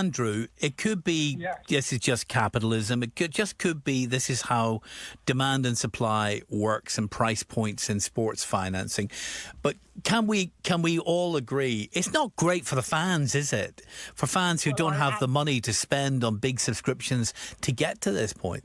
Andrew, it could be this is just capitalism. It could be this is how demand and supply works and price points in sports financing. But can we all agree it's not great for the fans, is it? For fans who don't have the money to spend on big subscriptions to get to this point.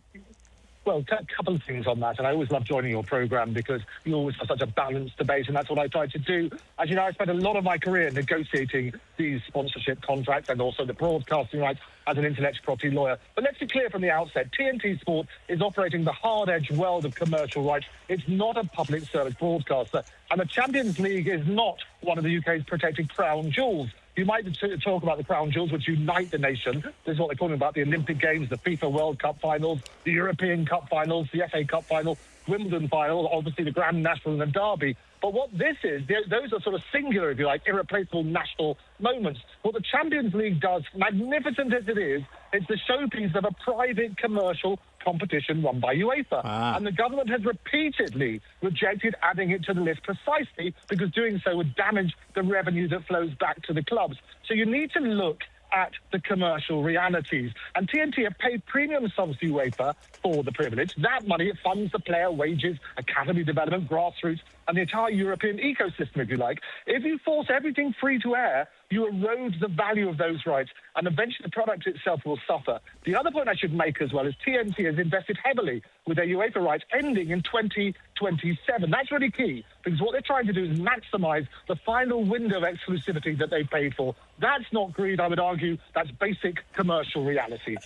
Well, a couple of things on that, and I always love joining your programme because you always have such a balanced debate, and that's what I try to do. As you know, I spent a lot of my career negotiating these sponsorship contracts and also the broadcasting rights as an intellectual property lawyer. But let's be clear from the outset, TNT Sport is operating the hard-edged world of commercial rights. It's not a public service broadcaster, and the Champions League is not one of the UK's protected crown jewels. You might talk about the crown jewels, which unite the nation. This is what they're talking about, the Olympic Games, the FIFA World Cup finals, the European Cup finals, the FA Cup final, Wimbledon final, obviously the Grand National and the Derby. But what this is, those are sort of singular, if you like, irreplaceable national moments. What the Champions League does, magnificent as it is, it's the showpiece of a private commercial competition run by UEFA. And the government has repeatedly rejected adding it to the list precisely because doing so would damage the revenue that flows back to the clubs. So you need to look at the commercial realities. And TNT have paid premium sums to UEFA for the privilege. That money, it funds the player wages, academy development, grassroots, and the entire European ecosystem, if you like. If you force everything free to air, you erode the value of those rights, and eventually the product itself will suffer. The other point I should make as well is TNT has invested heavily with their UEFA rights ending in 2027. That's really key, because what they're trying to do is maximise the final window of exclusivity that they paid for. That's not greed, I would argue. That's basic commercial reality.